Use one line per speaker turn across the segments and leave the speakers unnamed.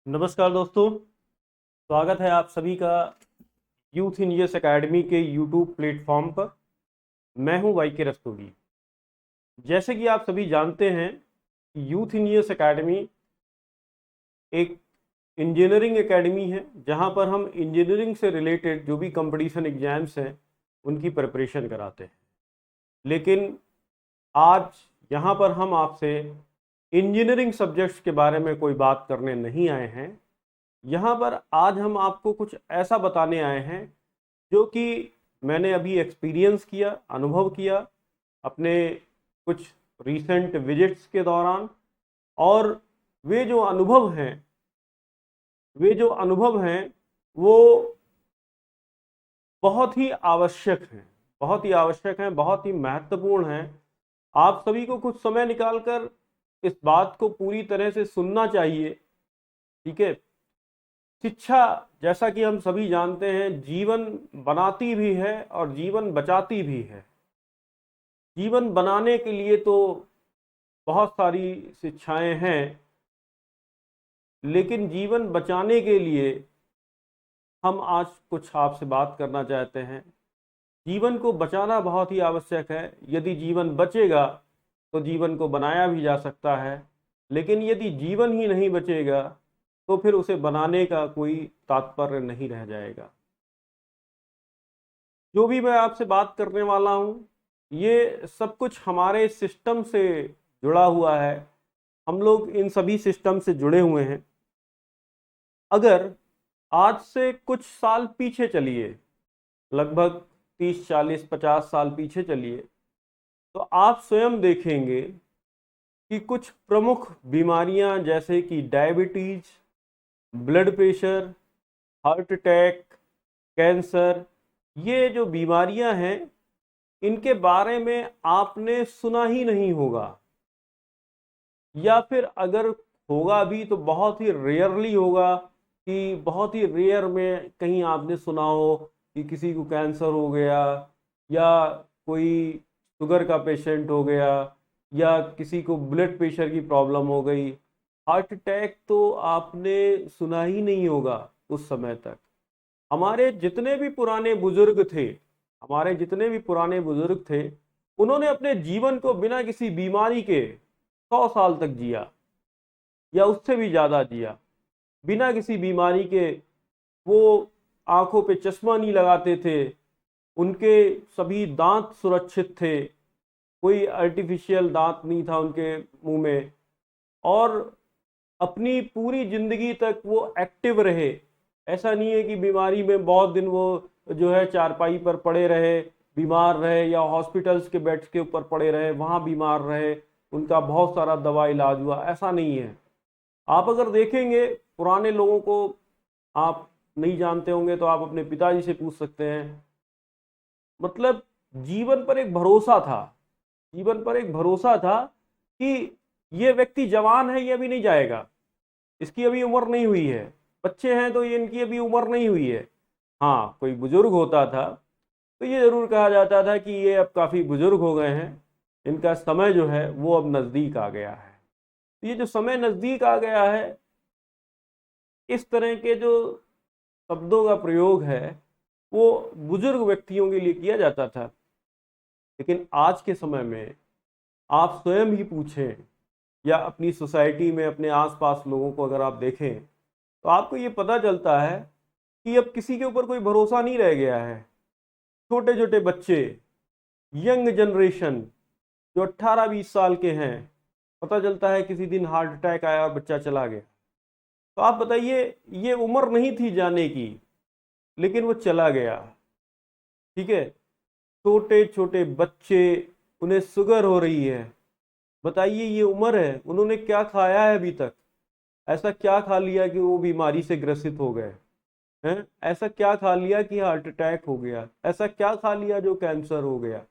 नमस्कार दोस्तों। स्वागत है आप सभी का यूथ इन यस एकेडमी के यूट्यूब प्लेटफॉर्म पर। मैं हूं वाई के रस्तोगी। जैसे कि आप सभी जानते हैं, यूथ इन यस एकेडमी एक इंजीनियरिंग एकेडमी है जहां पर हम इंजीनियरिंग से रिलेटेड जो भी कंपटीशन एग्जाम्स हैं उनकी प्रिपरेशन कराते हैं। लेकिन आज यहाँ पर हम आपसे इंजीनियरिंग सब्जेक्ट्स के बारे में कोई बात करने नहीं आए हैं। यहाँ पर आज हम आपको कुछ ऐसा बताने आए हैं जो कि मैंने अभी एक्सपीरियंस किया, अनुभव किया अपने कुछ रीसेंट विजिट्स के दौरान। और वे जो अनुभव हैं वे जो अनुभव हैं वो बहुत ही आवश्यक हैं, बहुत ही आवश्यक हैं, बहुत ही महत्वपूर्ण हैं। आप सभी को कुछ समय निकालकर इस बात को पूरी तरह से सुनना चाहिए। ठीक है। शिक्षा, जैसा कि हम सभी जानते हैं, जीवन बनाती भी है और जीवन बचाती भी है। जीवन बनाने के लिए तो बहुत सारी शिक्षाएं हैं, लेकिन जीवन बचाने के लिए हम आज कुछ आपसे बात करना चाहते हैं। जीवन को बचाना बहुत ही आवश्यक है। यदि जीवन बचेगा तो जीवन को बनाया भी जा सकता है, लेकिन यदि जीवन ही नहीं बचेगा तो फिर उसे बनाने का कोई तात्पर्य नहीं रह जाएगा। जो भी मैं आपसे बात करने वाला हूँ, ये सब कुछ हमारे सिस्टम से जुड़ा हुआ है। हम लोग इन सभी सिस्टम से जुड़े हुए हैं। अगर आज से कुछ साल पीछे चलिए, लगभग 30 40 50 साल पीछे चलिए, तो आप स्वयं देखेंगे कि कुछ प्रमुख बीमारियां जैसे कि diabetes, blood pressure, heart attack, cancer, ये जो बीमारियां हैं इनके बारे में आपने सुना ही नहीं होगा, या फिर अगर होगा भी तो बहुत ही रेयरली होगा। कि बहुत ही रेयर में कहीं आपने सुना हो कि किसी को कैंसर हो गया, या कोई शुगर का पेशेंट हो गया, या किसी को ब्लड प्रेशर की प्रॉब्लम हो गई। हार्ट अटैक तो आपने सुना ही नहीं होगा उस समय तक। हमारे जितने भी पुराने बुजुर्ग थे हमारे जितने भी पुराने बुजुर्ग थे, उन्होंने अपने जीवन को बिना किसी बीमारी के 100 साल तक जिया, या उससे भी ज्यादा जिया, बिना किसी बीमारी के। वो आंखों पे चश्मा नहीं लगाते थे, उनके सभी दांत सुरक्षित थे, कोई आर्टिफिशियल दांत नहीं था उनके मुंह में। और अपनी पूरी जिंदगी तक वो एक्टिव रहे। ऐसा नहीं है कि बीमारी में बहुत दिन वो जो है चारपाई पर पड़े रहे, बीमार रहे, या हॉस्पिटल्स के बेड्स के ऊपर पड़े रहे, वहां बीमार रहे, उनका बहुत सारा दवा इलाज हुआ। ऐसा नहीं है। आप अगर देखेंगे पुराने लोगों को, आप नहीं जानते होंगे तो आप अपने पिताजी से पूछ सकते हैं। मतलब जीवन पर एक भरोसा था, जीवन पर एक भरोसा था कि ये व्यक्ति जवान है, ये अभी नहीं जाएगा, इसकी अभी उम्र नहीं हुई है, बच्चे हैं तो ये इनकी अभी उम्र नहीं हुई है। हाँ, कोई बुजुर्ग होता था तो ये जरूर कहा जाता था कि ये अब काफी बुजुर्ग हो गए हैं, इनका समय जो है वो अब नजदीक आ गया है। तो ये जो समय नजदीक आ गया है, इस तरह के जो शब्दों का प्रयोग है वो बुजुर्ग व्यक्तियों के लिए किया जाता था। लेकिन आज के समय में आप स्वयं ही पूछें, या अपनी सोसाइटी में अपने आसपास लोगों को अगर आप देखें, तो आपको ये पता चलता है कि अब किसी के ऊपर कोई भरोसा नहीं रह गया है। छोटे छोटे बच्चे, यंग जनरेशन जो 18 20 साल के हैं, पता चलता है किसी दिन हार्ट अटैक आया और बच्चा चला गया। तो आप बताइए, ये उम्र नहीं थी जाने की, लेकिन वो चला गया। ठीक है। छोटे छोटे बच्चे, उन्हें शुगर हो रही है। बताइए, ये उम्र है, उन्होंने क्या खाया है अभी तक? ऐसा क्या खा लिया कि वो बीमारी से ग्रसित हो गए हैं? ऐसा क्या खा लिया कि हार्ट अटैक हो गया? ऐसा क्या खा लिया जो कैंसर हो गया?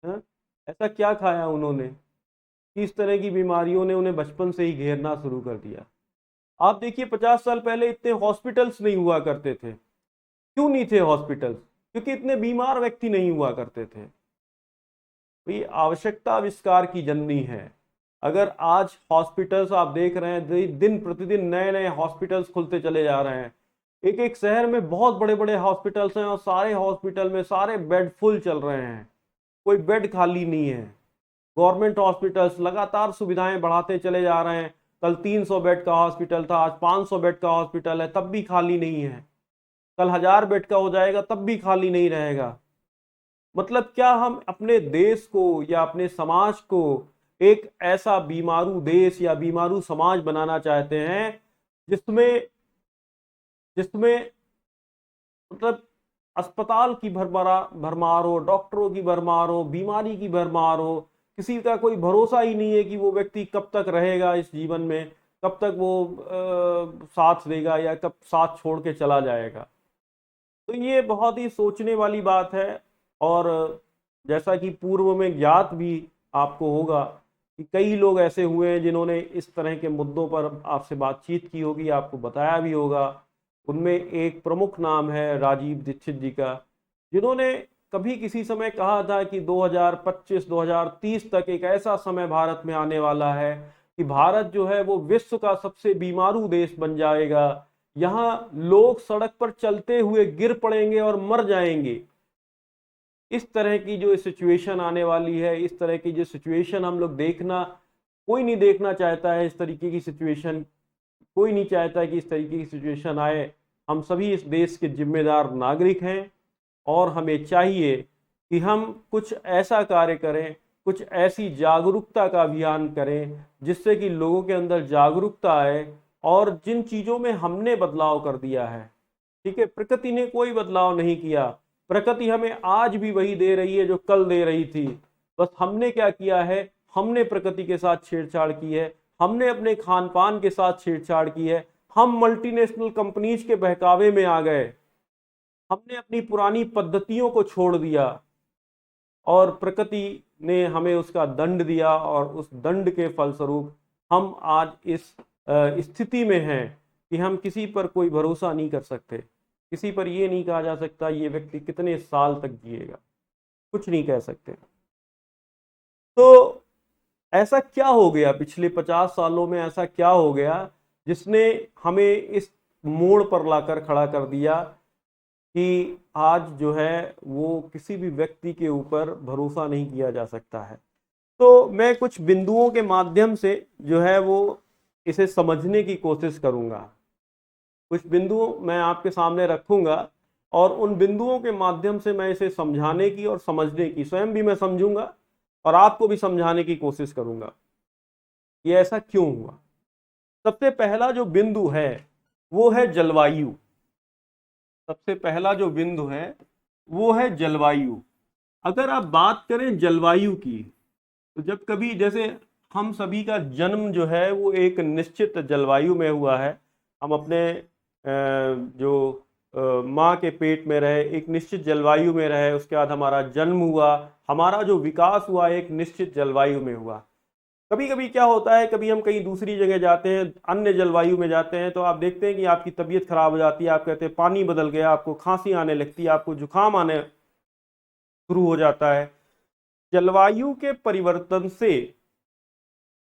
हैं? ऐसा क्या खाया उन्होंने कि इस तरह की बीमारियों ने उन्हें बचपन से ही घेरना शुरू कर दिया? आप देखिए, 50 साल पहले इतने हॉस्पिटल्स नहीं हुआ करते थे। क्यों नहीं थे हॉस्पिटल्स? क्योंकि इतने बीमार व्यक्ति नहीं हुआ करते थे। तो ये आवश्यकता आविष्कार की जननी है। अगर आज हॉस्पिटल्स आप देख रहे हैं, दिन प्रतिदिन नए नए हॉस्पिटल्स खुलते चले जा रहे हैं। एक एक शहर में बहुत बड़े बड़े हॉस्पिटल्स हैं और सारे हॉस्पिटल में सारे बेड फुल चल रहे हैं, कोई बेड खाली नहीं है। गवर्नमेंट हॉस्पिटल्स लगातार सुविधाएं बढ़ाते चले जा रहे हैं। कल 300 बेड का हॉस्पिटल था, आज 500 बेड का हॉस्पिटल है, तब भी खाली नहीं है। कल 1000 बेड का हो जाएगा, तब भी खाली नहीं रहेगा। मतलब क्या हम अपने देश को या अपने समाज को एक ऐसा बीमारू देश या बीमारू समाज बनाना चाहते हैं जिसमें जिसमें मतलब अस्पताल की भरमार हो, डॉक्टरों की भरमार हो, बीमारी की भरमार हो, किसी का कोई भरोसा ही नहीं है कि वो व्यक्ति कब तक रहेगा इस जीवन में, कब तक वो साथ देगा या कब साथ छोड़ के चला जाएगा। तो ये बहुत ही सोचने वाली बात है। और जैसा कि पूर्व में ज्ञात भी आपको होगा कि कई लोग ऐसे हुए हैं जिन्होंने इस तरह के मुद्दों पर आपसे बातचीत की होगी, आपको बताया भी होगा। उनमें एक प्रमुख नाम है राजीव दीक्षित जी का, जिन्होंने कभी किसी समय कहा था कि 2025-2030 तक एक ऐसा समय भारत में आने वाला है कि भारत जो है वो विश्व का सबसे बीमारू देश बन जाएगा। यहाँ लोग सड़क पर चलते हुए गिर पड़ेंगे और मर जाएंगे। इस तरह की जो सिचुएशन आने वाली है, इस तरह की जो सिचुएशन हम लोग देखना, कोई नहीं देखना चाहता है इस तरीके की सिचुएशन। कोई नहीं चाहता है कि इस तरीके की सिचुएशन आए। हम सभी इस देश के जिम्मेदार नागरिक हैं और हमें चाहिए कि हम कुछ ऐसा कार्य करें, कुछ ऐसी जागरूकता का अभियान करें जिससे कि लोगों के अंदर जागरूकता आए। और जिन चीज़ों में हमने बदलाव कर दिया है, ठीक है, प्रकृति ने कोई बदलाव नहीं किया। प्रकृति हमें आज भी वही दे रही है जो कल दे रही थी। बस हमने क्या किया है, हमने प्रकृति के साथ छेड़छाड़ की है, हमने अपने खान पान के साथ छेड़छाड़ की है, हम मल्टीनेशनल कंपनीज के बहकावे में आ गए, हमने अपनी पुरानी पद्धतियों को छोड़ दिया और प्रकृति ने हमें उसका दंड दिया। और उस दंड के फलस्वरूप हम आज इस स्थिति में हैं कि हम किसी पर कोई भरोसा नहीं कर सकते। किसी पर ये नहीं कहा जा सकता ये व्यक्ति कितने साल तक जिएगा, कुछ नहीं कह सकते। तो ऐसा क्या हो गया पिछले 50 सालों में, ऐसा क्या हो गया जिसने हमें इस मोड़ पर लाकर खड़ा कर दिया कि आज जो है वो किसी भी व्यक्ति के ऊपर भरोसा नहीं किया जा सकता है। तो मैं कुछ बिंदुओं के माध्यम से जो है वो इसे समझने की कोशिश करूंगा। कुछ बिंदु मैं आपके सामने रखूंगा और उन बिंदुओं के माध्यम से मैं इसे समझाने की और समझने की, स्वयं भी मैं समझूंगा और आपको भी समझाने की कोशिश करूंगा ये ऐसा क्यों हुआ। सबसे पहला जो बिंदु है वो है जलवायु। सबसे पहला जो बिंदु है वो है जलवायु। अगर आप बात करें जलवायु की, तो जब कभी जैसे हम सभी का जन्म जो है वो एक निश्चित जलवायु में हुआ है। हम अपने जो माँ के पेट में रहे एक निश्चित जलवायु में रहे, उसके बाद हमारा जन्म हुआ, हमारा जो विकास हुआ एक निश्चित जलवायु में हुआ। कभी कभी क्या होता है, कभी हम कहीं दूसरी जगह जाते हैं, अन्य जलवायु में जाते हैं, तो आप देखते हैं कि आपकी तबीयत खराब हो जाती है, आप कहते हैं पानी बदल गया, आपको खांसी आने लगती है, आपको जुकाम आने शुरू हो जाता है। जलवायु के परिवर्तन से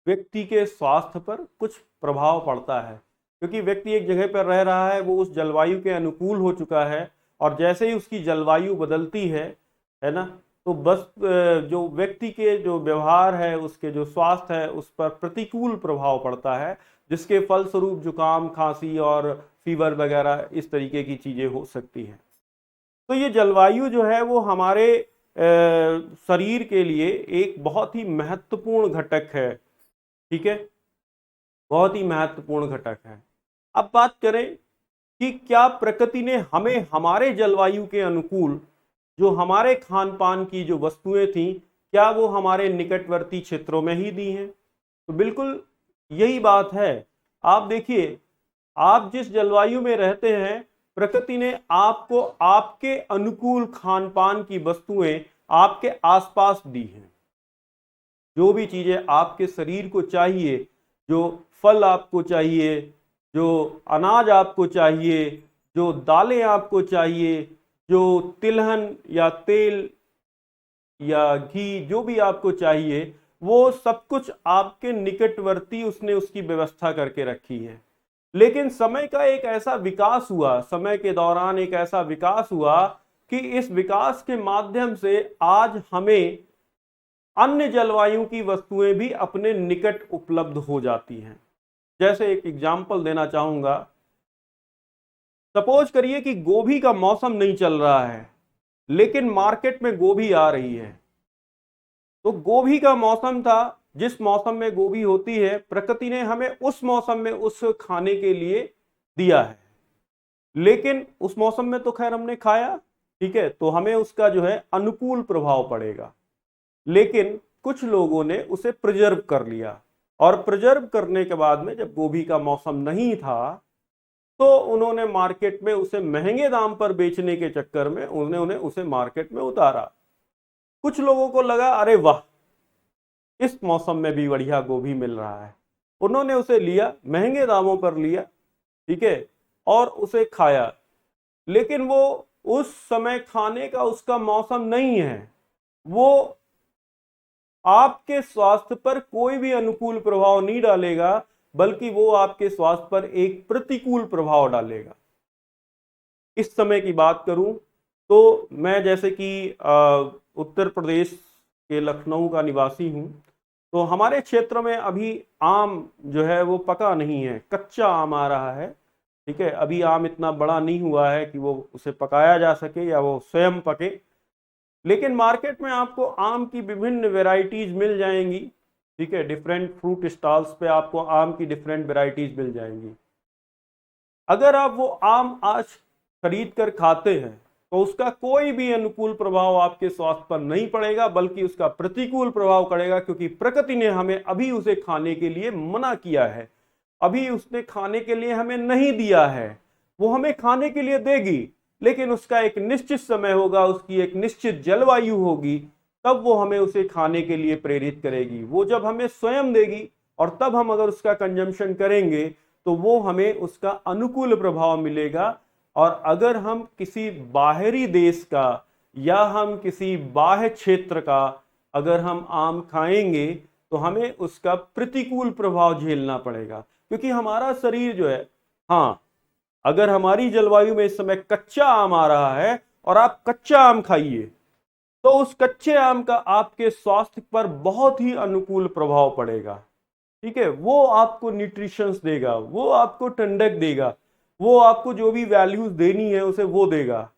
व्यक्ति के स्वास्थ्य पर कुछ प्रभाव पड़ता है, क्योंकि व्यक्ति एक जगह पर रह रहा है, वो उस जलवायु के अनुकूल हो चुका है और जैसे ही उसकी जलवायु बदलती है ना, तो बस जो व्यक्ति के जो व्यवहार है, उसके जो स्वास्थ्य है उस पर प्रतिकूल प्रभाव पड़ता है, जिसके फलस्वरूप जुकाम, खांसी और फीवर वगैरह इस तरीके की चीजें हो सकती हैं। तो ये जलवायु जो है वो हमारे शरीर के लिए एक बहुत ही महत्वपूर्ण घटक है, ठीक है, बहुत ही महत्वपूर्ण घटक है। अब बात करें कि क्या प्रकृति ने हमें हमारे जलवायु के अनुकूल जो हमारे खान पान की जो वस्तुएं थी, क्या वो हमारे निकटवर्ती क्षेत्रों में ही दी हैं? तो बिल्कुल यही बात है। आप देखिए, आप जिस जलवायु में रहते हैं, प्रकृति ने आपको आपके अनुकूल खान पान की वस्तुएं आपके आसपास दी हैं। जो भी चीजें आपके शरीर को चाहिए, जो फल आपको चाहिए, जो अनाज आपको चाहिए, जो दालें आपको चाहिए, जो तिलहन या तेल या घी जो भी आपको चाहिए, वो सब कुछ आपके निकटवर्ती उसने उसकी व्यवस्था करके रखी है। लेकिन समय का एक ऐसा विकास हुआ, समय के दौरान एक ऐसा विकास हुआ कि इस विकास के माध्यम से आज हमें अन्य जलवायु की वस्तुएं भी अपने निकट उपलब्ध हो जाती हैं। जैसे एक एग्जाम्पल देना चाहूंगा, सपोज करिए कि गोभी का मौसम नहीं चल रहा है लेकिन मार्केट में गोभी आ रही है। तो गोभी का मौसम था, जिस मौसम में गोभी होती है प्रकृति ने हमें उस मौसम में उस खाने के लिए दिया है। लेकिन उस मौसम में तो खैर हमने खाया, ठीक है, तो हमें उसका जो है अनुकूल प्रभाव पड़ेगा। लेकिन कुछ लोगों ने उसे प्रिजर्व कर लिया, और प्रिजर्व करने के बाद में जब गोभी का मौसम नहीं था तो उन्होंने मार्केट में उसे महंगे दाम पर बेचने के चक्कर में उन्होंने उसे मार्केट में उतारा। कुछ लोगों को लगा अरे वाह, इस मौसम में भी बढ़िया गोभी मिल रहा है, उन्होंने उसे लिया, महंगे दामों पर लिया, ठीक है, और उसे खाया। लेकिन वो उस समय खाने का उसका मौसम नहीं है, वो आपके स्वास्थ्य पर कोई भी अनुकूल प्रभाव नहीं डालेगा, बल्कि वो आपके स्वास्थ्य पर एक प्रतिकूल प्रभाव डालेगा। इस समय की बात करूं तो मैं जैसे कि उत्तर प्रदेश के लखनऊ का निवासी हूं, तो हमारे क्षेत्र में अभी आम जो है वो पका नहीं है, कच्चा आम आ रहा है, ठीक है। अभी आम इतना बड़ा नहीं हुआ है कि वो उसे पकाया जा सके या वो स्वयं पके। लेकिन मार्केट में आपको आम की विभिन्न वेराइटीज मिल जाएंगी, ठीक है, डिफरेंट फ्रूट स्टॉल्स पे आपको आम की डिफरेंट वेराइटीज मिल जाएंगी। अगर आप वो आम आज खरीद कर खाते हैं तो उसका कोई भी अनुकूल प्रभाव आपके स्वास्थ्य पर नहीं पड़ेगा, बल्कि उसका प्रतिकूल प्रभाव पड़ेगा, क्योंकि प्रकृति ने हमें अभी उसे खाने के लिए मना किया है, अभी उसने खाने के लिए हमें नहीं दिया है। वो हमें खाने के लिए देगी, लेकिन उसका एक निश्चित समय होगा, उसकी एक निश्चित जलवायु होगी, तब वो हमें उसे खाने के लिए प्रेरित करेगी। वो जब हमें स्वयं देगी और तब हम अगर उसका कंजम्पशन करेंगे तो वो हमें उसका अनुकूल प्रभाव मिलेगा। और अगर हम किसी बाहरी देश का या हम किसी बाह्य क्षेत्र का अगर हम आम खाएंगे तो हमें उसका प्रतिकूल प्रभाव झेलना पड़ेगा, क्योंकि हमारा शरीर जो है, हाँ, अगर हमारी जलवायु में इस समय कच्चा आम आ रहा है और आप कच्चा आम खाइए तो उस कच्चे आम का आपके स्वास्थ्य पर बहुत ही अनुकूल प्रभाव पड़ेगा, ठीक है। वो आपको न्यूट्रिशंस देगा, वो आपको ठंडक देगा, वो आपको जो भी वैल्यूज देनी है उसे वो देगा।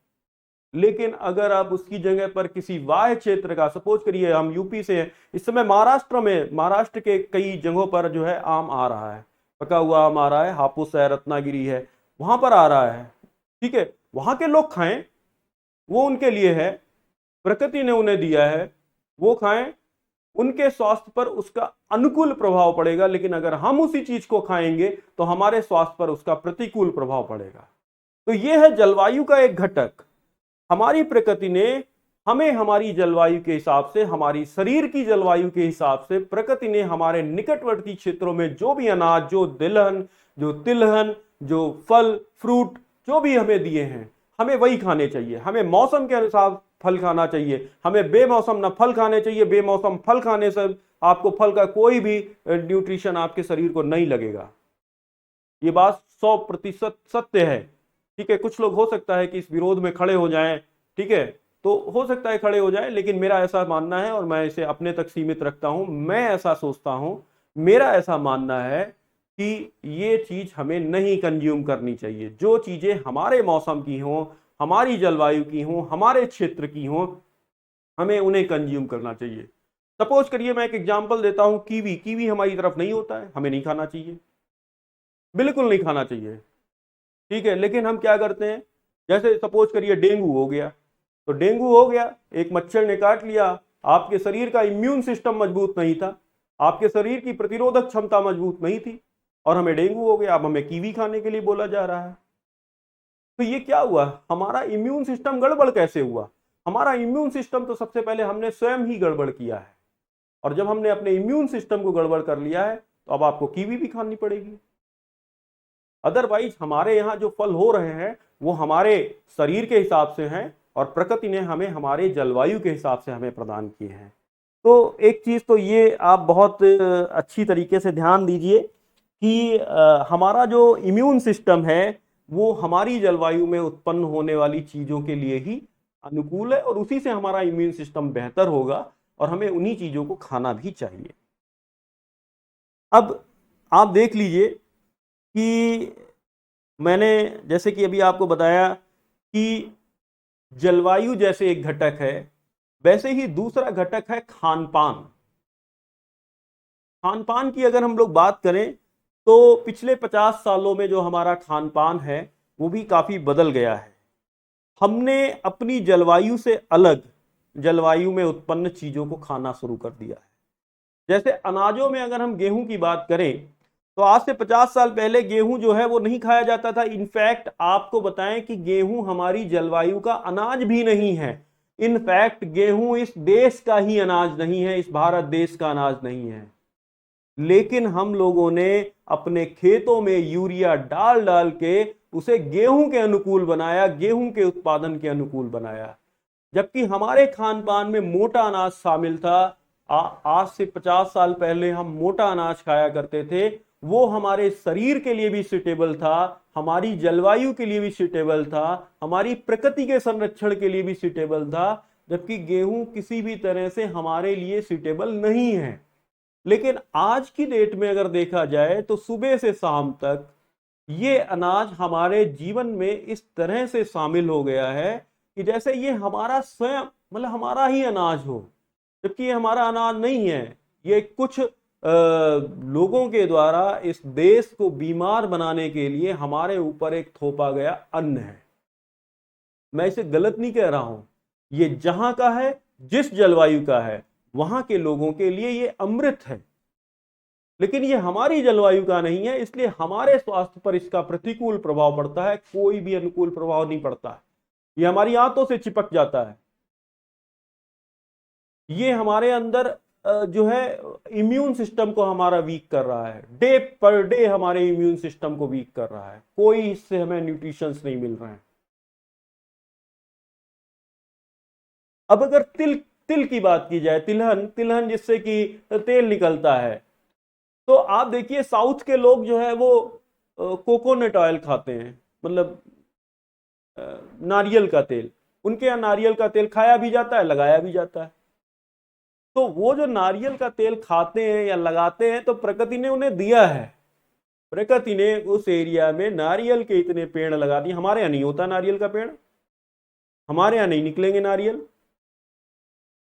लेकिन अगर आप उसकी जगह पर किसी बाह्य क्षेत्र का, सपोज करिए हम यूपी से हैं, इस समय महाराष्ट्र के कई जगहों पर जो है आम आ रहा है, पका हुआ आम आ रहा है, हापुस है, रत्नागिरी है, वहां पर आ रहा है, ठीक है, वहां के लोग खाएं, वो उनके लिए है, प्रकृति ने उन्हें दिया है, वो खाएं, उनके स्वास्थ्य पर उसका अनुकूल प्रभाव पड़ेगा। लेकिन अगर हम उसी चीज को खाएंगे तो हमारे स्वास्थ्य पर उसका प्रतिकूल प्रभाव पड़ेगा। तो यह है जलवायु का एक घटक। हमारी प्रकृति ने हमें हमारी जलवायु के हिसाब से, हमारी शरीर की जलवायु के हिसाब से, प्रकृति ने हमारे निकटवर्ती क्षेत्रों में जो भी अनाज, जो तिलहन, जो फल फ्रूट जो भी हमें दिए हैं, हमें वही खाने चाहिए। हमें मौसम के अनुसार फल खाना चाहिए, हमें बेमौसम ना फल खाने चाहिए। बेमौसम फल खाने से आपको फल का कोई भी न्यूट्रिशन आपके शरीर को नहीं लगेगा। ये बात 100% सत्य है, ठीक है। कुछ लोग हो सकता है कि इस विरोध में खड़े हो जाएं, ठीक है, तो हो सकता है खड़े हो जाएं, लेकिन मेरा ऐसा मानना है और मैं इसे अपने तक सीमित रखता हूं। मैं ऐसा सोचता हूं, मेरा ऐसा मानना है कि ये चीज हमें नहीं कंज्यूम करनी चाहिए। जो चीजें हमारे मौसम की हों, हमारी जलवायु की हों, हमारे क्षेत्र की हों, हमें उन्हें कंज्यूम करना चाहिए। सपोज करिए मैं एक एग्जांपल देता हूं, कीवी हमारी तरफ नहीं होता है, हमें नहीं खाना चाहिए, बिल्कुल नहीं खाना चाहिए, ठीक है। लेकिन हम क्या करते हैं, जैसे सपोज करिए डेंगू हो गया, तो डेंगू हो गया, एक मच्छर ने काट लिया, आपके शरीर का इम्यून सिस्टम मजबूत नहीं था, आपके शरीर की प्रतिरोधक क्षमता मजबूत नहीं थी और हमें डेंगू हो गया। अब हमें कीवी खाने के लिए बोला जा रहा है। तो ये क्या हुआ, हमारा इम्यून सिस्टम गड़बड़ कैसे हुआ? हमारा इम्यून सिस्टम तो सबसे पहले हमने स्वयं ही गड़बड़ किया है, और जब हमने अपने इम्यून सिस्टम को गड़बड़ कर लिया है तो अब आपको कीवी भी खानी पड़ेगी। अदरवाइज हमारे यहाँ जो फल हो रहे हैं वो हमारे शरीर के हिसाब से हैं और प्रकृति ने हमें हमारे जलवायु के हिसाब से हमें प्रदान किए हैं। तो एक चीज़ तो ये आप बहुत अच्छी तरीके से ध्यान दीजिए कि हमारा जो इम्यून सिस्टम है वो हमारी जलवायु में उत्पन्न होने वाली चीज़ों के लिए ही अनुकूल है, और उसी से हमारा इम्यून सिस्टम बेहतर होगा, और हमें उन्हीं चीज़ों को खाना भी चाहिए। अब आप देख लीजिए कि मैंने जैसे कि अभी आपको बताया कि जलवायु जैसे एक घटक है, वैसे ही दूसरा घटक है खान पान। खान पान की अगर हम लोग बात करें तो पिछले 50 सालों में जो हमारा खान पान है वो भी काफी बदल गया है। हमने अपनी जलवायु से अलग जलवायु में उत्पन्न चीजों को खाना शुरू कर दिया है। जैसे अनाजों में अगर हम गेहूं की बात करें तो आज से 50 साल पहले गेहूं जो है वो नहीं खाया जाता था। इनफैक्ट आपको बताएं कि गेहूं हमारी जलवायु का अनाज भी नहीं है। इनफैक्ट गेहूं इस देश का ही अनाज नहीं है, इस भारत देश का अनाज नहीं है। लेकिन हम लोगों ने अपने खेतों में यूरिया डाल डाल के उसे गेहूं के अनुकूल बनाया, गेहूं के उत्पादन के अनुकूल बनाया, जबकि हमारे खान पान में मोटा अनाज शामिल था। आज से 50 साल पहले हम मोटा अनाज खाया करते थे, वो हमारे शरीर के लिए भी सुटेबल था, हमारी जलवायु के लिए भी सुटेबल था, हमारी प्रकृति के संरक्षण के लिए भी सुटेबल था, जबकि गेहूं किसी भी तरह से हमारे लिए सुटेबल नहीं है। लेकिन आज की डेट में अगर देखा जाए तो सुबह से शाम तक ये अनाज हमारे जीवन में इस तरह से शामिल हो गया है कि जैसे ये हमारा स्वयं मतलब हमारा ही अनाज हो, जबकि ये हमारा अनाज नहीं है। ये कुछ लोगों के द्वारा इस देश को बीमार बनाने के लिए हमारे ऊपर एक थोपा गया अन्न है। मैं इसे गलत नहीं कह रहा हूं, ये जहां का है, जिस जलवायु का है, वहां के लोगों के लिए ये अमृत है, लेकिन ये हमारी जलवायु का नहीं है, इसलिए हमारे स्वास्थ्य पर इसका प्रतिकूल प्रभाव पड़ता है, कोई भी अनुकूल प्रभाव नहीं पड़ता है। ये हमारी आंतों से चिपक जाता है। ये हमारे अंदर जो है इम्यून सिस्टम को हमारा वीक कर रहा है, डे पर डे हमारे इम्यून सिस्टम को वीक कर रहा है। कोई इससे हमें न्यूट्रिशंस नहीं मिल रहे हैं। अब अगर तिल तिल की बात की जाए, तिलहन तिलहन जिससे कि तेल निकलता है, तो आप देखिए साउथ के लोग जो है वो कोकोनट ऑयल खाते हैं, मतलब नारियल का तेल। उनके यहाँ नारियल का तेल खाया भी जाता है, लगाया भी जाता है। तो वो जो नारियल का तेल खाते हैं या लगाते हैं तो प्रकृति ने उन्हें दिया है। प्रकृति ने उस एरिया में नारियल के इतने पेड़ लगा दिए। हमारे यहाँ नहीं होता नारियल का पेड़, हमारे यहाँ नहीं निकलेंगे नारियल।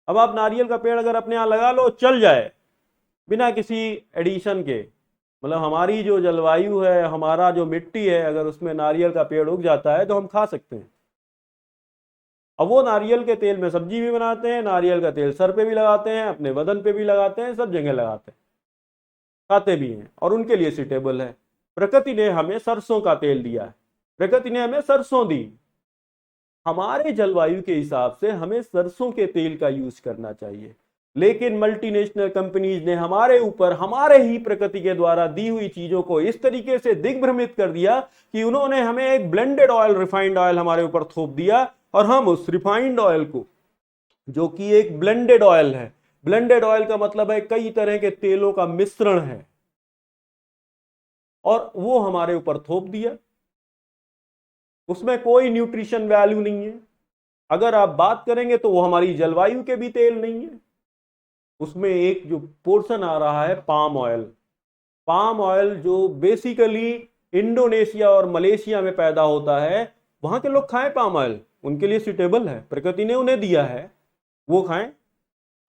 अब आप नारियल का पेड़ अगर अपने यहाँ लगा लो, चल जाए बिना किसी एडिशन के, मतलब हमारी जो जलवायु है, हमारा जो मिट्टी है, अगर उसमें नारियल का पेड़ उग जाता है तो हम खा सकते हैं। अब वो नारियल के तेल में सब्जी भी बनाते हैं, नारियल का तेल सर पे भी लगाते हैं, अपने बदन पे भी लगाते हैं, सब जगह लगाते हैं, खाते भी हैं, और उनके लिए सुटेबल है। प्रकृति ने हमें सरसों का तेल दिया है, प्रकृति ने हमें सरसों दी। हमारे जलवायु के हिसाब से हमें सरसों के तेल का यूज करना चाहिए, लेकिन मल्टीनेशनल कंपनीज ने हमारे ऊपर हमारे ही प्रकृति के द्वारा दी हुई चीजों को इस तरीके से दिग्भ्रमित कर दिया कि उन्होंने हमें एक ब्लेंडेड ऑयल, रिफाइंड ऑयल हमारे ऊपर थोप दिया, और हम उस रिफाइंड ऑयल को, जो कि एक ब्लेंडेड ऑयल है, ब्लेंडेड ऑयल का मतलब है कई तरह के तेलों का मिश्रण है, और वो हमारे ऊपर थोप दिया। उसमें कोई न्यूट्रिशन वैल्यू नहीं है। अगर आप बात करेंगे तो वो हमारी जलवायु के भी तेल नहीं है। उसमें एक जो पोर्शन आ रहा है पाम ऑयल, पाम ऑयल जो बेसिकली इंडोनेशिया और मलेशिया में पैदा होता है, वहां के लोग खाएं पाम ऑयल, उनके लिए सुटेबल है, प्रकृति ने उन्हें दिया है, वो खाएं।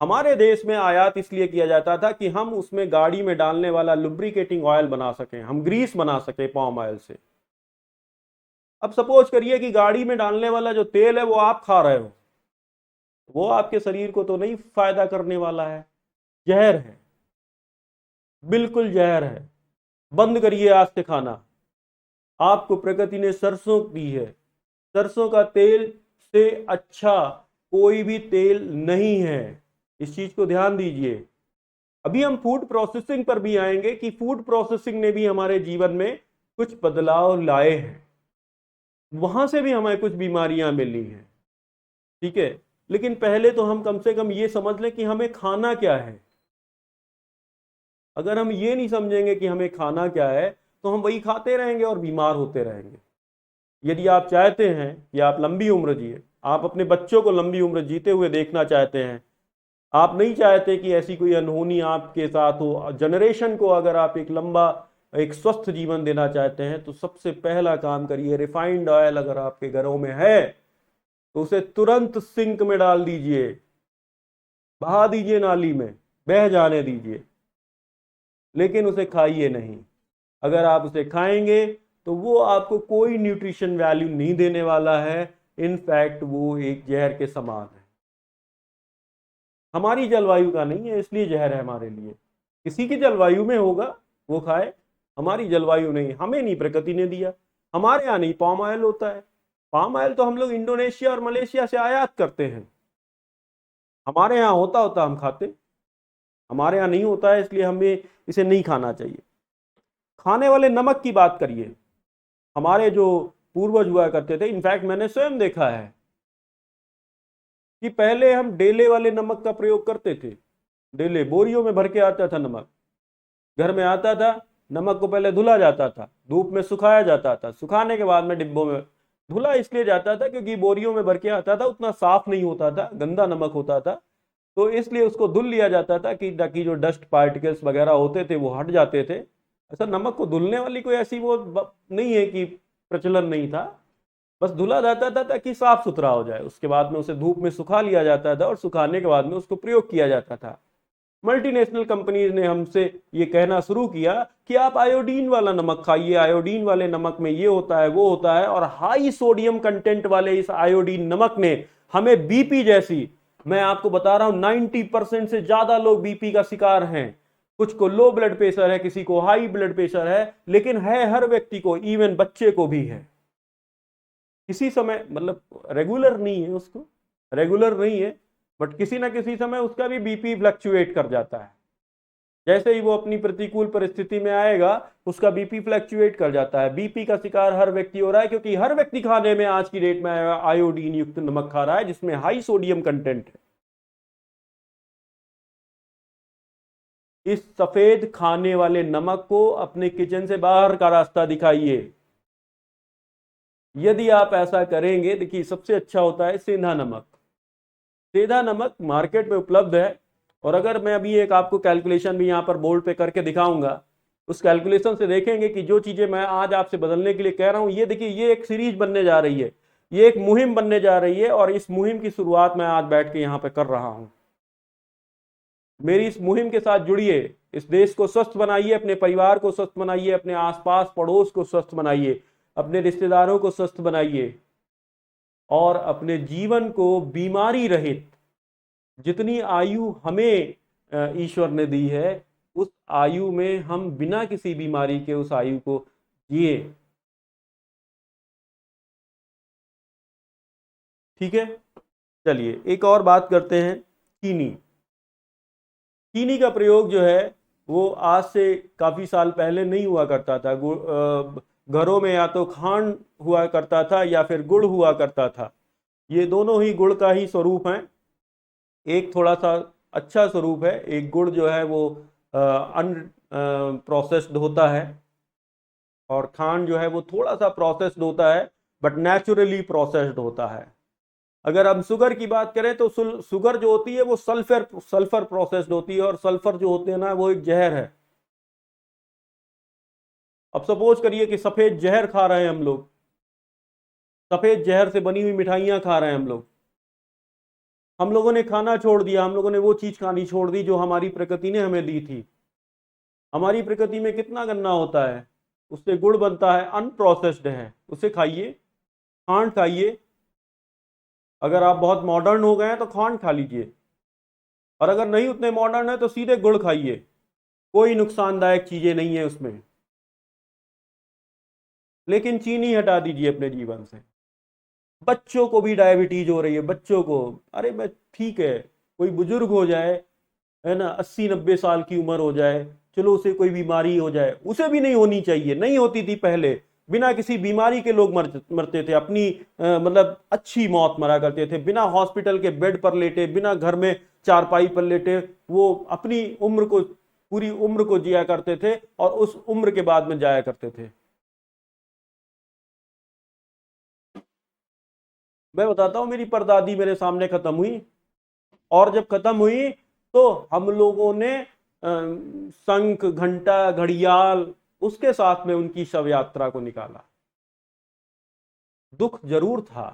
हमारे देश में आयात इसलिए किया जाता था कि हम उसमें गाड़ी में डालने वाला लुब्रिकेटिंग ऑयल बना सकें, हम ग्रीस बना सकें पाम ऑयल से। अब सपोज करिए कि गाड़ी में डालने वाला जो तेल है वो आप खा रहे हो, वो आपके शरीर को तो नहीं फायदा करने वाला है, जहर है, बिल्कुल जहर है। बंद करिए आज से खाना। आपको प्रकृति ने सरसों दी है, सरसों का तेल से अच्छा कोई भी तेल नहीं है, इस चीज को ध्यान दीजिए। अभी हम फूड प्रोसेसिंग पर भी आएंगे कि फूड प्रोसेसिंग ने भी हमारे जीवन में कुछ बदलाव लाए हैं, वहां से भी हमें कुछ बीमारियां मिली हैं, ठीक है। लेकिन पहले तो हम कम से कम ये समझ लें कि हमें खाना क्या है। अगर हम ये नहीं समझेंगे कि हमें खाना क्या है तो हम वही खाते रहेंगे और बीमार होते रहेंगे। यदि आप चाहते हैं कि आप लंबी उम्र जिए, आप अपने बच्चों को लंबी उम्र जीते हुए देखना चाहते हैं, आप नहीं चाहते कि ऐसी कोई अनहोनी आपके साथ हो, जनरेशन को अगर आप एक लंबा एक स्वस्थ जीवन देना चाहते हैं, तो सबसे पहला काम करिए, रिफाइंड ऑयल अगर आपके घरों में है तो उसे तुरंत सिंक में डाल दीजिए, बहा दीजिए, नाली में बह जाने दीजिए, लेकिन उसे खाइए नहीं। अगर आप उसे खाएंगे तो वो आपको कोई न्यूट्रिशन वैल्यू नहीं देने वाला है, इनफैक्ट वो एक जहर के समान है। हमारी जलवायु का नहीं है इसलिए जहर है हमारे लिए। किसी की जलवायु में होगा वो खाए, हमारी जलवायु नहीं, हमें नहीं प्रकृति ने दिया। हमारे यहाँ नहीं पाम ऑयल होता है, पाम ऑयल तो हम लोग इंडोनेशिया और मलेशिया से आयात करते हैं। हमारे यहाँ होता होता हम खाते, हमारे यहाँ नहीं होता है इसलिए हमें इसे नहीं खाना चाहिए। खाने वाले नमक की बात करिए, हमारे जो पूर्वज हुआ करते थे, इनफैक्ट मैंने स्वयं देखा है कि पहले हम डेले वाले नमक का प्रयोग करते थे। डेले बोरियों में भर के आता था नमक, घर में आता था, नमक को पहले धुला जाता था, धूप में सुखाया जाता था, सुखाने के बाद में डिब्बों में धुला इसलिए जाता था क्योंकि बोरियों में भर के आता था, उतना साफ नहीं होता था, गंदा नमक होता था, तो इसलिए उसको धुल लिया जाता था कि ताकि जो डस्ट पार्टिकल्स वगैरह होते थे वो हट जाते थे। ऐसा नमक को धुलने वाली कोई ऐसी वो नहीं है कि प्रचलन नहीं था, बस धुला जाता था ताकि साफ सुथरा हो जाए। उसके बाद में उसे धूप में सुखा लिया जाता था और सुखाने के बाद में उसको प्रयोग किया जाता था। मल्टीनेशनल कंपनीज ने हमसे ये कहना शुरू किया कि आप आयोडीन वाला नमक खाइए, आयोडीन वाले नमक में ये होता है वो होता है, और हाई सोडियम कंटेंट वाले इस आयोडीन नमक ने हमें बीपी जैसी, मैं आपको बता रहा हूं 90% से ज्यादा लोग बीपी का शिकार हैं। कुछ को लो ब्लड प्रेशर है, किसी को हाई ब्लड प्रेशर है, लेकिन है हर व्यक्ति को, इवन बच्चे को भी है। किसी समय मतलब रेगुलर नहीं है, उसको रेगुलर नहीं है, बट किसी ना किसी समय उसका भी बीपी फ्लक्चुएट कर जाता है। जैसे ही वो अपनी प्रतिकूल परिस्थिति में आएगा उसका बीपी फ्लक्चुएट कर जाता है। बीपी का शिकार हर व्यक्ति हो रहा है क्योंकि हर व्यक्ति खाने में आज की डेट में आयोडीन युक्त नमक खा रहा है जिसमें हाई सोडियम कंटेंट है। इस सफेद खाने वाले नमक को अपने किचन से बाहर का रास्ता दिखाइए। यदि आप ऐसा करेंगे, देखिए सबसे अच्छा होता है सेंधा नमक। सेंधा नमक मार्केट में उपलब्ध है, और अगर मैं अभी एक आपको कैलकुलेशन भी यहाँ पर बोर्ड पे करके दिखाऊंगा, उस कैलकुलेशन से देखेंगे कि जो चीजें मैं आज आपसे बदलने के लिए कह रहा हूँ, ये देखिए ये एक सीरीज बनने जा रही है, ये एक मुहिम बनने जा रही है, और इस मुहिम की शुरुआत मैं आज बैठ के यहाँ पे कर रहा हूँ। मेरी इस मुहिम के साथ जुड़िए, इस देश को स्वस्थ बनाइए, अपने परिवार को स्वस्थ बनाइए, अपने आसपास पड़ोस को स्वस्थ बनाइए, अपने रिश्तेदारों को स्वस्थ बनाइए, और अपने जीवन को बीमारी रहित, जितनी आयु हमें ईश्वर ने दी है उस आयु में हम बिना किसी बीमारी के उस आयु को जिए। ठीक है, चलिए एक और बात करते हैं, चीनी। चीनी का प्रयोग जो है वो आज से काफी साल पहले नहीं हुआ करता था। घरों में या तो खांड हुआ करता था या फिर गुड़ हुआ करता था। ये दोनों ही गुड़ का ही स्वरूप है। एक थोड़ा सा अच्छा स्वरूप है, एक गुड़ जो है वो अन प्रोसेस्ड होता है, और खांड जो है वो थोड़ा सा प्रोसेस्ड होता है बट नेचुरली प्रोसेस्ड होता है। अगर हम शुगर की बात करें तो शुगर जो होती है वो सल्फर प्रोसेस्ड होती है, और सल्फर जो होते हैं ना वो एक जहर है। अब सपोज करिए कि सफेद जहर खा रहे हैं हम लोग, सफेद जहर से बनी हुई मिठाइयां खा रहे हैं हम लोगों ने खाना छोड़ दिया, हम लोगों ने वो चीज खानी छोड़ दी जो हमारी प्रकृति ने हमें दी थी। हमारी प्रकृति में कितना गन्ना होता है, उससे गुड़ बनता है, अनप्रोसेस्ड है, उसे खाइए, खांड खाइए। अगर आप बहुत मॉडर्न हो गए हैं तो खांड खा लीजिए, और अगर नहीं उतने मॉडर्न है तो सीधे गुड़ खाइए, कोई नुकसानदायक चीजें नहीं है उसमें। लेकिन चीनी हटा दीजिए अपने जीवन से। बच्चों को भी डायबिटीज हो रही है, बच्चों को, अरे मैं ठीक है कोई बुजुर्ग हो जाए, है ना, 80-90 साल की उम्र हो जाए, चलो उसे कोई बीमारी हो जाए, उसे भी नहीं होनी चाहिए, नहीं होती थी पहले, बिना किसी बीमारी के लोग मरते थे, अपनी मतलब अच्छी मौत मरा करते थे, बिना हॉस्पिटल के बेड पर लेटे, बिना घर में चारपाई पर लेटे, वो अपनी उम्र को, पूरी उम्र को जिया करते थे और उस उम्र के बाद में जाया करते थे। मैं बताता हूं, मेरी परदादी मेरे सामने खत्म हुई, और जब खत्म हुई तो हम लोगों ने शंख घंटा घड़ियाल उसके साथ में उनकी शव यात्रा को निकाला। दुख जरूर था,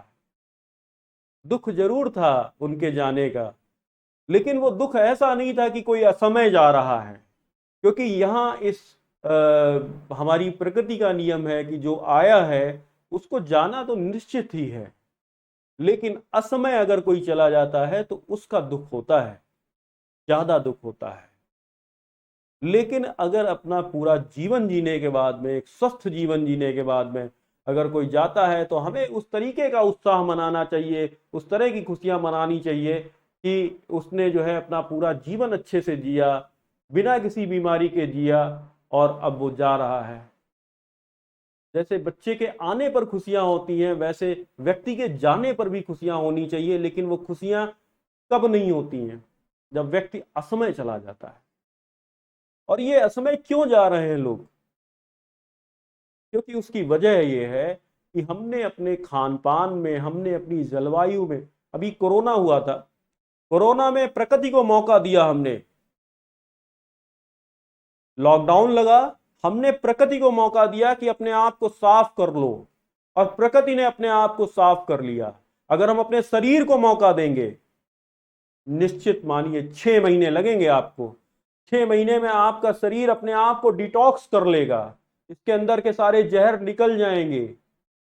दुख जरूर था उनके जाने का, लेकिन वो दुख ऐसा नहीं था कि कोई असमय जा रहा है, क्योंकि यहां इस हमारी प्रकृति का नियम है कि जो आया है उसको जाना तो निश्चित ही है, लेकिन असमय अगर कोई चला जाता है तो उसका दुख होता है, ज्यादा दुख होता है। लेकिन अगर अपना पूरा जीवन जीने के बाद में, एक स्वस्थ जीवन जीने के बाद में अगर कोई जाता है, तो हमें उस तरीके का उत्साह मनाना चाहिए, उस तरह की खुशियां मनानी चाहिए कि उसने जो है अपना पूरा जीवन अच्छे से जिया, बिना किसी बीमारी के जिया, और अब वो जा रहा है। जैसे बच्चे के आने पर खुशियां होती हैं, वैसे व्यक्ति के जाने पर भी खुशियां होनी चाहिए, लेकिन वो खुशियां कब नहीं होती हैं? जब व्यक्ति असमय चला जाता है। और ये असमय क्यों जा रहे हैं लोग? क्योंकि उसकी वजह यह है कि हमने अपने खान पान में, हमने अपनी जलवायु में, अभी कोरोना हुआ था, कोरोना में प्रकृति को मौका दिया हमने, लॉकडाउन लगा, हमने प्रकृति को मौका दिया कि अपने आप को साफ कर लो, और प्रकृति ने अपने आप को साफ कर लिया। अगर हम अपने शरीर को मौका देंगे, निश्चित मानिए 6 महीने लगेंगे आपको, 6 महीने में आपका शरीर अपने आप को डिटॉक्स कर लेगा, इसके अंदर के सारे जहर निकल जाएंगे,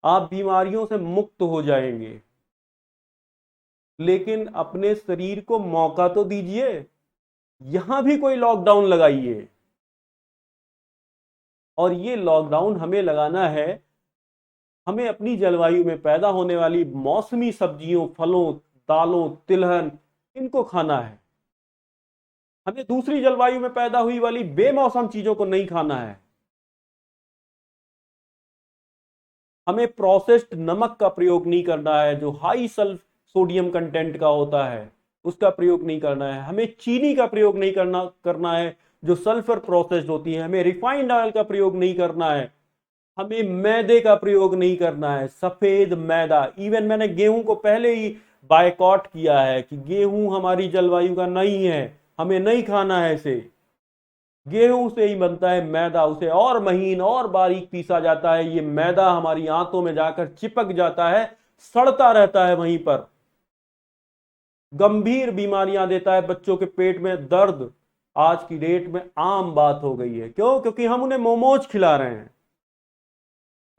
आप बीमारियों से मुक्त हो जाएंगे। लेकिन अपने शरीर को मौका तो दीजिए, यहां भी कोई लॉकडाउन लगाइए। और ये लॉकडाउन हमें लगाना है, हमें अपनी जलवायु में पैदा होने वाली मौसमी सब्जियों, फलों, दालों, तिलहन, इनको खाना है। हमें दूसरी जलवायु में पैदा हुई वाली बेमौसम चीजों को नहीं खाना है। हमें प्रोसेस्ड नमक का प्रयोग नहीं करना है, जो हाई सल्फ सोडियम कंटेंट का होता है, उसका प्रयोग नहीं करना है। हमें चीनी का प्रयोग नहीं करना है, जो सल्फर प्रोसेस्ड होती है। हमें रिफाइंड ऑयल का प्रयोग नहीं करना है। हमें मैदे का प्रयोग नहीं करना है, सफेद मैदा। इवन मैंने गेहूं को पहले ही बायकॉट किया है कि गेहूं हमारी जलवायु का नहीं है, हमें नहीं खाना है इसे। गेहूं से ही बनता है मैदा, उसे और महीन और बारीक पीसा जाता है। ये मैदा हमारी आंतों में जाकर चिपक जाता है, सड़ता रहता है वहीं पर, गंभीर बीमारियां देता है। बच्चों के पेट में दर्द आज की डेट में आम बात हो गई है। क्यों? क्योंकि हम उन्हें मोमोज खिला रहे हैं,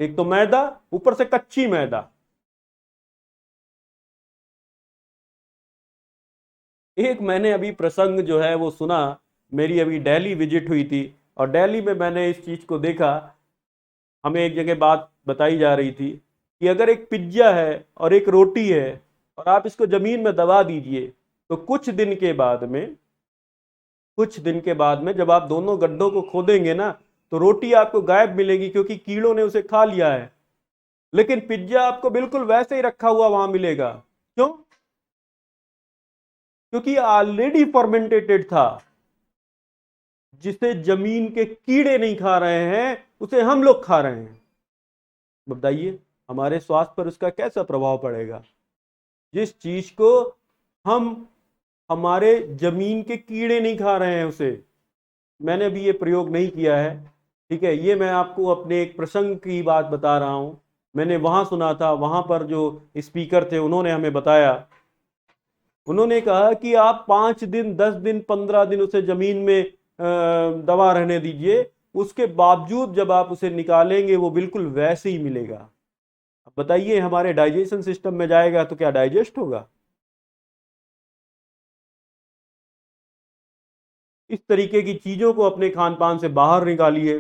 एक तो मैदा, ऊपर से कच्ची मैदा। एक मैंने अभी प्रसंग जो है वो सुना, मेरी अभी दिल्ली विजिट हुई थी, और दिल्ली में मैंने इस चीज को देखा। हमें एक जगह बात बताई जा रही थी कि अगर एक पिज्जा है और एक रोटी है, और आप इसको जमीन में दबा दीजिए, तो कुछ दिन के बाद में जब आप दोनों गड्ढों को खोदेंगे ना, तो रोटी आपको गायब मिलेगी, क्योंकि कीड़ों ने उसे खा लिया है। लेकिन पिज्जा आपको बिल्कुल वैसे ही रखा हुआ वहां मिलेगा। क्यों? क्योंकि ऑलरेडी फर्मेंटेटेड था। जिसे जमीन के कीड़े नहीं खा रहे हैं, उसे हम लोग खा रहे हैं। बताइए हमारे स्वास्थ्य पर उसका कैसा प्रभाव पड़ेगा? जिस चीज को हम, हमारे जमीन के कीड़े नहीं खा रहे हैं उसे। मैंने भी ये प्रयोग नहीं किया है, ठीक है, ये मैं आपको अपने एक प्रसंग की बात बता रहा हूं। मैंने वहां सुना था, वहां पर जो स्पीकर थे उन्होंने हमें बताया, उन्होंने कहा कि आप 5 दिन, 10 दिन, 15 दिन उसे जमीन में दबा रहने दीजिए, उसके बावजूद जब आप उसे निकालेंगे वो बिल्कुल वैसे ही मिलेगा। अब बताइए हमारे डाइजेशन सिस्टम में जाएगा तो क्या डाइजेस्ट होगा? इस तरीके की चीजों को अपने खान पान से बाहर निकालिए,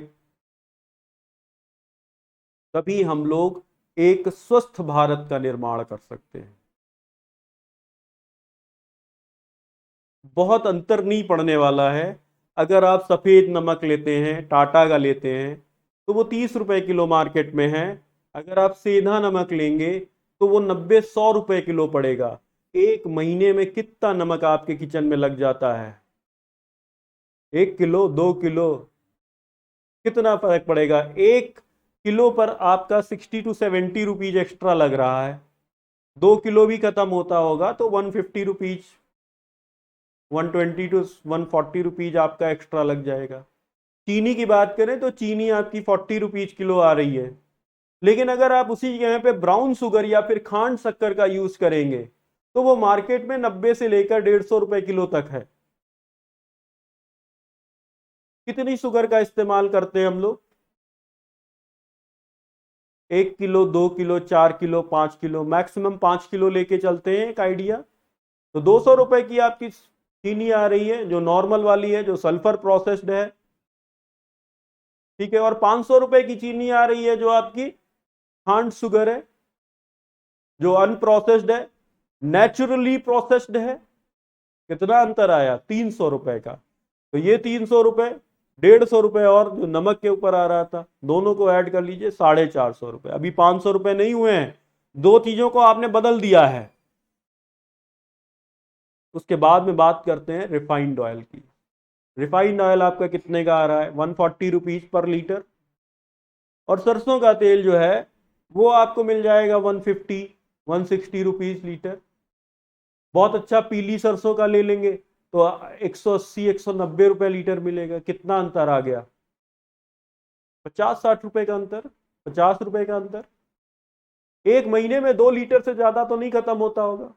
तभी हम लोग एक स्वस्थ भारत का निर्माण कर सकते हैं। बहुत अंतर नहीं पड़ने वाला है। अगर आप सफेद नमक लेते हैं, टाटा का लेते हैं, तो वो 30 रुपए किलो मार्केट में है। अगर आप सेंधा नमक लेंगे तो वो 90-100 रुपए किलो पड़ेगा। एक महीने में कितना नमक आपके किचन में लग जाता है? 1 किलो, 2 किलो, कितना फर्क पड़ेगा? 1 किलो पर आपका 60 to 70 रुपीज एक्स्ट्रा लग रहा है। 2 किलो भी खत्म होता होगा तो 150 रुपीज, 120 to 140 रुपीज आपका एक्स्ट्रा लग जाएगा। चीनी की बात करें तो चीनी आपकी 40 रुपीज किलो आ रही है, लेकिन अगर आप उसी जगह पे ब्राउन शुगर या फिर खांड शक्कर का यूज करेंगे तो वो मार्केट में 90 से लेकर 150 रुपए किलो तक है। कितनी शुगर का इस्तेमाल करते हैं हम लोग? 1 kilo, 2 kilo, 4 kilo, 5 kilo, maximum 5 kilo लेके चलते हैं एक आइडिया। तो 200 रुपए की आपकी चीनी आ रही है जो नॉर्मल वाली है, जो सल्फर प्रोसेस्ड है, ठीक है। और 500 रुपए की चीनी आ रही है जो आपकी खांड शुगर है, जो अनप्रोसेस्ड है, नेचुरली प्रोसेस्ड है। कितना अंतर आया? 300 रुपए का। तो ये 300 रुपए, 150 रुपए और जो नमक के ऊपर आ रहा था, दोनों को ऐड कर लीजिए, 450 रुपए। अभी 500 रुपए नहीं हुए हैं, दो चीजों को आपने बदल दिया है। उसके बाद में बात करते हैं रिफाइंड ऑयल की। रिफाइंड ऑयल आपका कितने का आ रहा है? 140 रुपीज पर लीटर। और सरसों का तेल जो है वो आपको मिल जाएगा 150, 160 रुपीज लीटर। बहुत अच्छा पीली सरसों का ले लेंगे तो 180, 190 रुपए लीटर मिलेगा। कितना अंतर आ गया? 50-60 रुपए का अंतर, 50 रुपए का अंतर। एक महीने में 2 लीटर से ज्यादा तो नहीं खत्म होता होगा,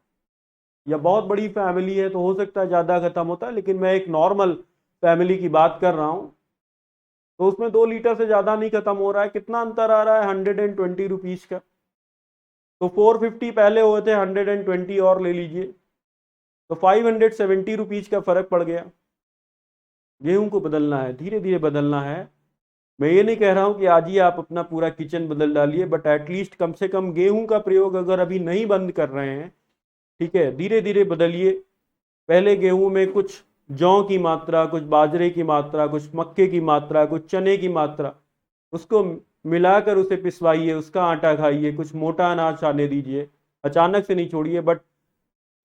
या बहुत बड़ी फैमिली है तो हो सकता है ज्यादा खत्म होता है, लेकिन मैं एक नॉर्मल फैमिली की बात कर रहा हूं तो उसमें 2 लीटर से ज्यादा नहीं खत्म हो रहा है। कितना अंतर आ रहा है? 120 रुपीज का। तो 450 पहले हुए थे, 120 और ले लीजिए तो 570 रुपीज का फर्क पड़ गया। गेहूं को बदलना है, धीरे धीरे बदलना है। मैं ये नहीं कह रहा हूं कि आज ही आप अपना पूरा किचन बदल डालिए, बट एटलीस्ट कम से कम गेहूं का प्रयोग अगर अभी नहीं बंद कर रहे हैं, ठीक है, धीरे धीरे बदलिए। पहले गेहूं में कुछ जौ की मात्रा, कुछ बाजरे की मात्रा, कुछ मक्के की मात्रा, कुछ चने की मात्रा, उसको मिलाकर उसे पिसवाइए, उसका आटा खाइए, कुछ मोटा अनाज खाने दीजिए। अचानक से नहीं छोड़िए, बट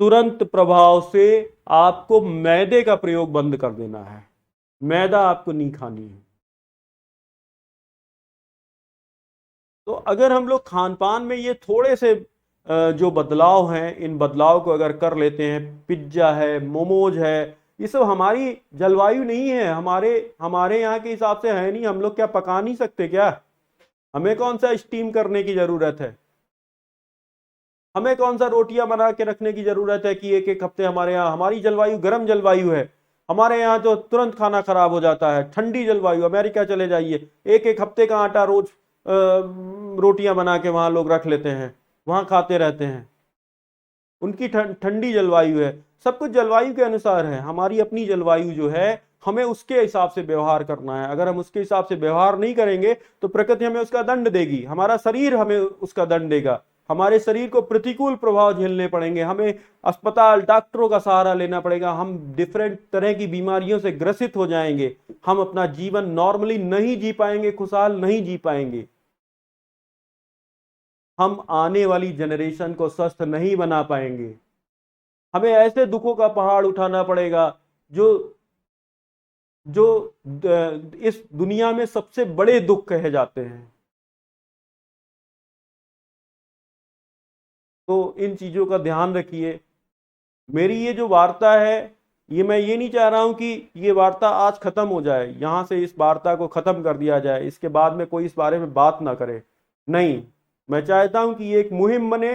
तुरंत प्रभाव से आपको मैदे का प्रयोग बंद कर देना है। मैदा आपको नहीं खानी है। तो अगर हम लोग खान पान में ये थोड़े से जो बदलाव हैं, इन बदलाव को अगर कर लेते हैं, पिज्जा है, मोमोज है, ये सब हमारी जलवायु नहीं है, हमारे हमारे यहाँ के हिसाब से है नहीं। हम लोग क्या पका नहीं सकते क्या? हमें कौन सा स्टीम करने की जरूरत है? हमें कौन सा रोटियां बना के रखने की जरूरत है कि एक एक हफ्ते? हमारे यहाँ, हमारी जलवायु गर्म जलवायु है। हमारे यहाँ तो तुरंत खाना खराब हो जाता है। ठंडी जलवायु, अमेरिका चले जाइए, एक एक हफ्ते का आटा रोज रोटियां बना के वहां लोग रख लेते हैं, वहां खाते रहते हैं। उनकी ठंडी जलवायु है। सब कुछ जलवायु के अनुसार है। हमारी अपनी जलवायु जो है, हमें उसके हिसाब से व्यवहार करना है। अगर हम उसके हिसाब से व्यवहार नहीं करेंगे तो प्रकृति हमें उसका दंड देगी, हमारा शरीर हमें उसका दंड देगा। हमारे शरीर को प्रतिकूल प्रभाव झेलने पड़ेंगे, हमें अस्पताल, डॉक्टरों का सहारा लेना पड़ेगा, हम डिफरेंट तरह की बीमारियों से ग्रसित हो जाएंगे, हम अपना जीवन नॉर्मली नहीं जी पाएंगे, खुशहाल नहीं जी पाएंगे। हम आने वाली जनरेशन को स्वस्थ नहीं बना पाएंगे। हमें ऐसे दुखों का पहाड़ उठाना पड़ेगा जो जो इस दुनिया में सबसे बड़े दुख कहे जाते हैं। तो इन चीजों का ध्यान रखिए। मेरी ये जो वार्ता है, ये मैं ये नहीं चाह रहा हूं कि ये वार्ता आज खत्म हो जाए, यहां से इस वार्ता को खत्म कर दिया जाए, इसके बाद में कोई इस बारे में बात ना करे। नहीं, मैं चाहता हूं कि ये एक मुहिम बने।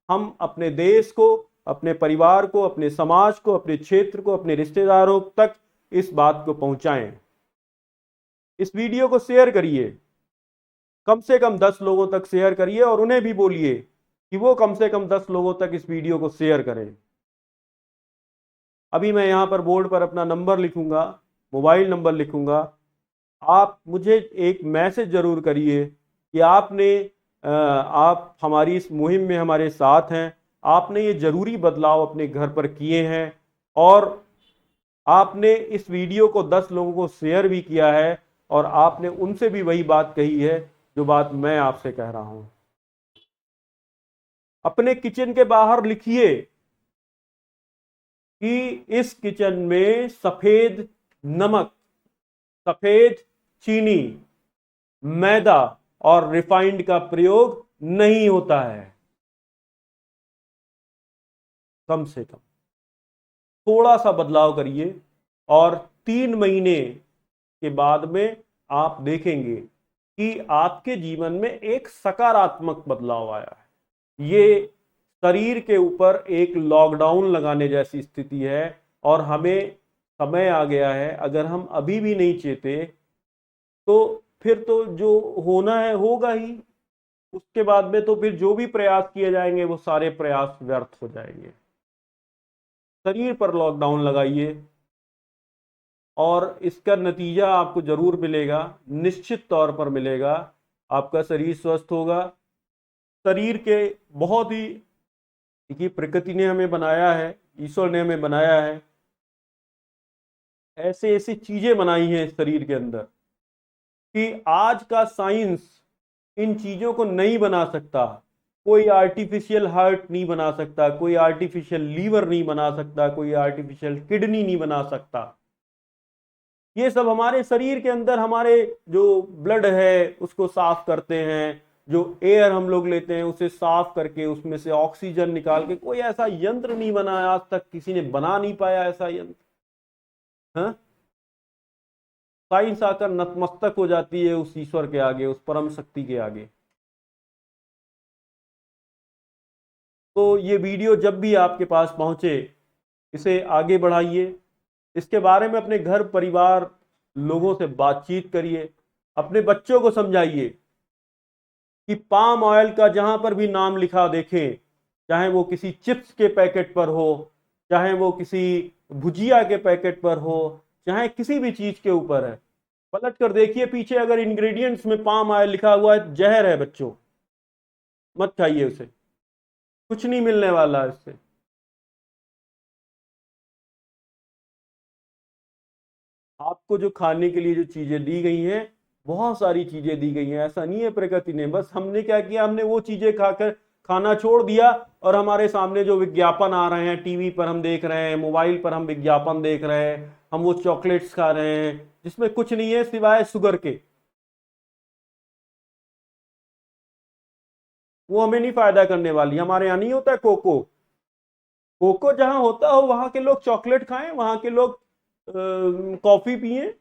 हम अपने देश को, अपने परिवार को, अपने समाज को, अपने क्षेत्र को, अपने रिश्तेदारों तक इस बात को पहुंचाएं। इस वीडियो को शेयर करिए, कम से कम 10 लोगों तक शेयर करिए, और उन्हें भी बोलिए कि वो कम से कम 10 लोगों तक इस वीडियो को शेयर करें। अभी मैं यहाँ पर बोर्ड पर अपना नंबर लिखूंगा, मोबाइल नंबर लिखूंगा। आप मुझे एक मैसेज जरूर करिए कि आप हमारी इस मुहिम में हमारे साथ हैं, आपने ये जरूरी बदलाव अपने घर पर किए हैं, और आपने इस वीडियो को 10 लोगों को शेयर भी किया है। और आपने उनसे भी वही बात कही है जो बात मैं आपसे कह रहा हूं। अपने किचन के बाहर लिखिए कि इस किचन में सफेद नमक, सफेद चीनी, मैदा और रिफाइंड का प्रयोग नहीं होता है। कम से कम थोड़ा सा बदलाव करिए और 3 महीने के बाद में आप देखेंगे कि आपके जीवन में एक सकारात्मक बदलाव आया है। ये शरीर के ऊपर एक लॉकडाउन लगाने जैसी स्थिति है और हमें समय आ गया है। अगर हम अभी भी नहीं चेते तो फिर तो जो होना है होगा ही। उसके बाद में तो फिर जो भी प्रयास किए जाएंगे वो सारे प्रयास व्यर्थ हो जाएंगे। शरीर पर लॉकडाउन लगाइए और इसका नतीजा आपको जरूर मिलेगा, निश्चित तौर पर मिलेगा। आपका शरीर स्वस्थ होगा। शरीर के बहुत ही, देखिए प्रकृति ने हमें बनाया है, ईश्वर ने हमें बनाया है, ऐसे ऐसी चीजें बनाई हैं इस शरीर के अंदर कि आज का साइंस इन चीजों को नहीं बना सकता। कोई आर्टिफिशियल हार्ट नहीं बना सकता, कोई आर्टिफिशियल लीवर नहीं बना सकता, कोई आर्टिफिशियल किडनी नहीं बना सकता। ये सब हमारे शरीर के अंदर, हमारे जो ब्लड है उसको साफ करते हैं, जो एयर हम लोग लेते हैं उसे साफ करके उसमें से ऑक्सीजन निकाल के, कोई ऐसा यंत्र नहीं बना, आज तक किसी ने बना नहीं पाया ऐसा यंत्र। हाँ, साइंस आकर नतमस्तक हो जाती है उस ईश्वर के आगे, उस परम शक्ति के आगे। तो ये वीडियो जब भी आपके पास पहुंचे इसे आगे बढ़ाइए, इसके बारे में अपने घर परिवार लोगों से बातचीत करिए, अपने बच्चों को समझाइए कि पाम ऑयल का जहां पर भी नाम लिखा देखें, चाहे वो किसी चिप्स के पैकेट पर हो, चाहे वो किसी भुजिया के पैकेट पर हो, चाहे किसी भी चीज के ऊपर है, पलट कर देखिए पीछे अगर इंग्रेडिएंट्स में पाम ऑयल लिखा हुआ है, जहर है बच्चों, मत खाइए उसे, कुछ नहीं मिलने वाला है इससे। आपको जो खाने के लिए जो चीजें दी गई हैं, बहुत सारी चीजें दी गई हैं, ऐसा नहीं है प्रकृति ने, बस हमने क्या किया, हमने वो चीजें खाकर खाना छोड़ दिया और हमारे सामने जो विज्ञापन आ रहे हैं, टीवी पर हम देख रहे हैं, मोबाइल पर हम विज्ञापन देख रहे हैं, हम वो चॉकलेट्स खा रहे हैं जिसमें कुछ नहीं है सिवाय शुगर के। वो हमें नहीं फायदा करने वाली। हमारे यहाँ नहीं होता है कोको, कोको जहां होता हो वहां के लोग चॉकलेट खाएं, वहां के लोग कॉफी पिए,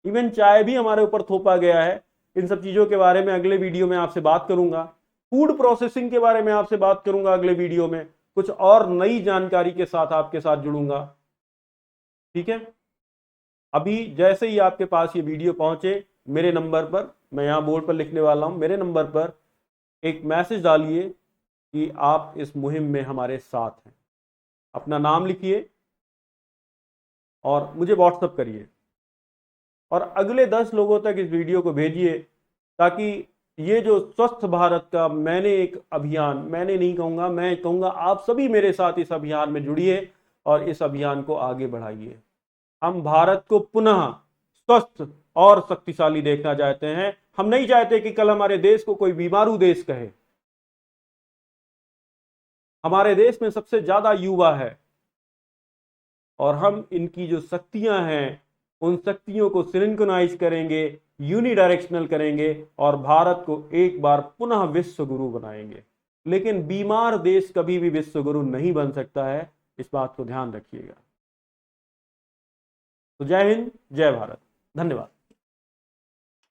इवन चाय भी हमारे ऊपर थोपा गया है। इन सब चीजों के बारे में अगले वीडियो में आपसे बात करूंगा। फूड प्रोसेसिंग के बारे में आपसे बात करूंगा अगले वीडियो में, कुछ और नई जानकारी के साथ आपके साथ जुड़ूंगा। ठीक है, अभी जैसे ही आपके पास ये वीडियो पहुंचे, मेरे नंबर पर, मैं यहाँ बोर्ड पर लिखने वाला हूं, मेरे नंबर पर एक मैसेज डालिए कि आप इस मुहिम में हमारे साथ हैं। अपना नाम लिखिए और मुझे व्हाट्सअप करिए और अगले 10 लोगों तक इस वीडियो को भेजिए, ताकि ये जो स्वस्थ भारत का मैंने एक अभियान, मैंने नहीं कहूँगा, मैं कहूँगा आप सभी मेरे साथ इस अभियान में जुड़िए और इस अभियान को आगे बढ़ाइए। हम भारत को पुनः स्वस्थ और शक्तिशाली देखना चाहते हैं। हम नहीं चाहते कि कल हमारे देश को कोई बीमारू देश कहे। हमारे देश में सबसे ज्यादा युवा है और हम इनकी जो शक्तियां हैं उन शक्तियों को सिंक्रोनाइज करेंगे, यूनिडायरेक्शनल करेंगे और भारत को एक बार पुनः विश्व गुरु बनाएंगे। लेकिन बीमार देश कभी भी विश्व गुरु नहीं बन सकता है, इस बात को ध्यान रखिएगा। तो जय हिंद, जय भारत, धन्यवाद।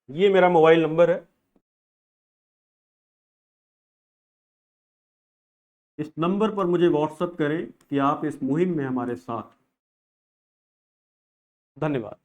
ये मेरा मोबाइल नंबर है, इस नंबर पर मुझे व्हाट्सएप करें कि आप इस मुहिम में हमारे साथ। धन्यवाद।